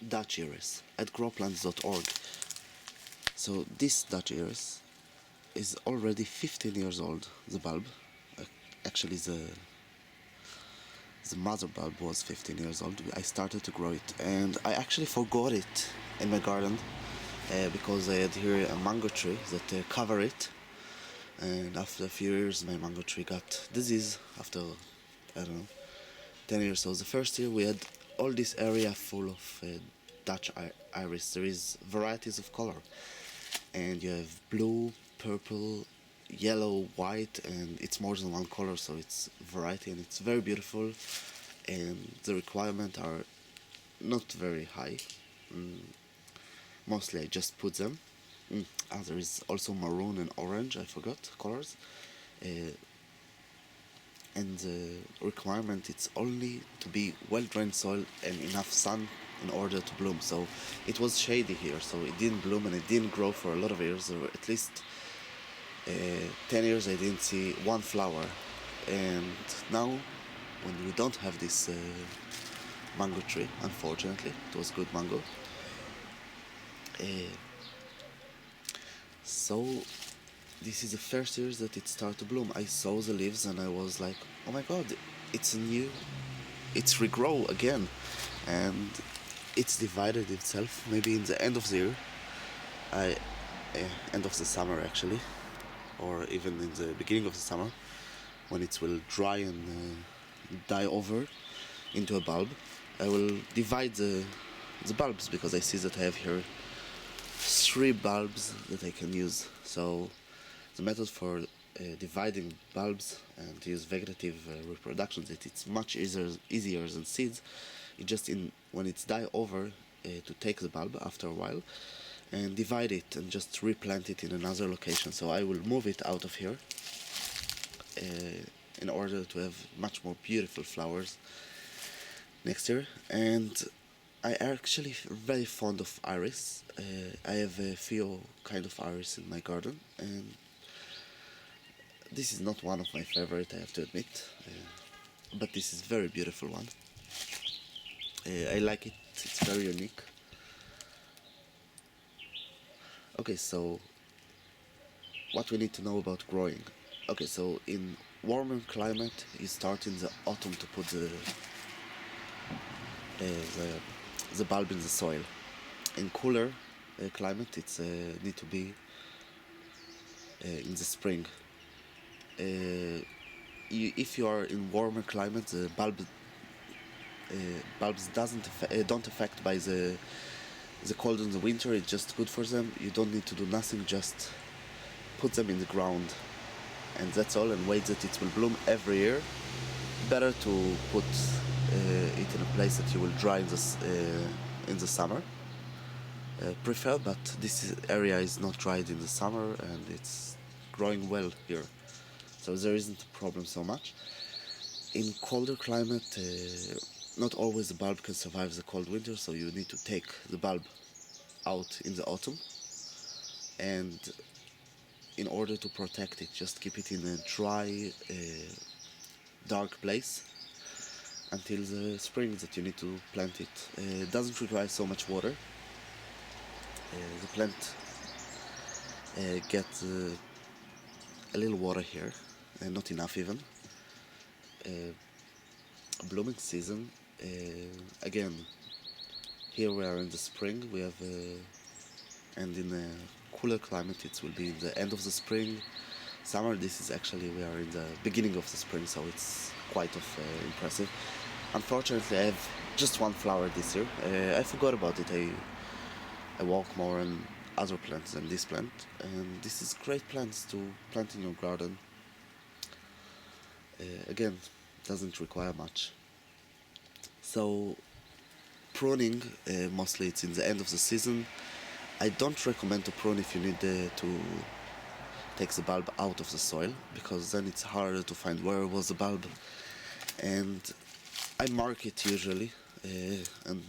Dutch iris at growplants.org. So this Dutch iris is already 15 years old, the bulb. Actually, the mother bulb was 15 years old. I started to grow it, and I actually forgot it in my garden because I had here a mango tree that covered it. And after a few years, my mango tree got disease after, I don't know, 10 years. So the first year we had all this area full of Dutch iris. There is varieties of color, and you have blue, purple, yellow, white, and it's more than one color, so it's variety, and it's very beautiful, and the requirements are not very high. Mostly I just put them. There is also maroon and orange, I forgot colors. And the requirement it's only to be well drained soil and enough sun in order to bloom. So it was shady here, so it didn't bloom and it didn't grow for a lot of years, or at least 10 years I didn't see one flower. And now when we don't have this mango tree, unfortunately, it was good mango, so this is the first year that it started to bloom. I saw the leaves and I was like, oh my god, it's regrow again, and it's divided itself. Maybe in the end of the year, end of the summer actually, or even in the beginning of the summer, when it will dry and die over into a bulb, I will divide the bulbs, because I see that I have here 3 bulbs that I can use. So the method for dividing bulbs and to use vegetative reproduction, that it's much easier than seeds. It just when it's die over, to take the bulb after a while and divide it and just replant it in another location. So I will move it out of here in order to have much more beautiful flowers next year. And I actually very fond of iris. I have a few kind of iris in my garden, and this is not one of my favorite, I have to admit, but this is very beautiful one. I like it, it's very unique. Okay, so what we need to know about growing. Okay, so in warmer climate, you start in the autumn to put the bulb in the soil. In cooler climate, it's need to be in the spring. If you are in warmer climate, the bulbs don't affect by the cold in the winter. It's just good for them. You don't need to do nothing, just put them in the ground, and that's all, and wait that it will bloom every year. Better to put it in a place that you will dry in the summer. Prefer, but this area is not dried in the summer and it's growing well here, so there isn't a problem so much. In colder climate, not always the bulb can survive the cold winter, so you need to take the bulb out in the autumn, and in order to protect it, just keep it in a dry, dark place until the spring that you need to plant it. It doesn't require so much water. The plant gets a little water here, not enough even. Blooming season, again, here we are in the spring, we have and in a cooler climate it will be in the end of the spring. Summer, this is actually, we are in the beginning of the spring, so it's quite impressive. Unfortunately, I have just one flower this year. I forgot about it. I walk more on other plants than this plant, and this is great plants to plant in your garden. Again, doesn't require much. So pruning, mostly it's in the end of the season. I don't recommend to prune if you need to take the bulb out of the soil, because then it's harder to find where was the bulb. And I mark it usually, and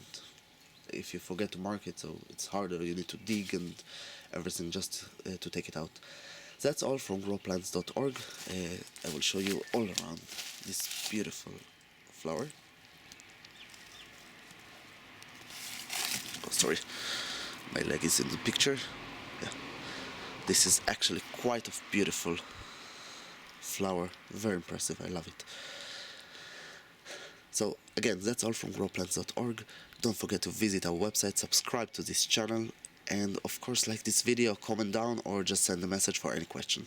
if you forget to mark it, so it's harder, you need to dig and everything just to take it out. That's all from growplants.org. I will show you all around this beautiful flower. sorry, my leg is in the picture. Yeah, this is actually quite a beautiful flower, very impressive, I love it. So again, that's all from growplants.org. Don't forget to visit our website, subscribe to this channel, and of course like this video, comment down, or just send a message for any question.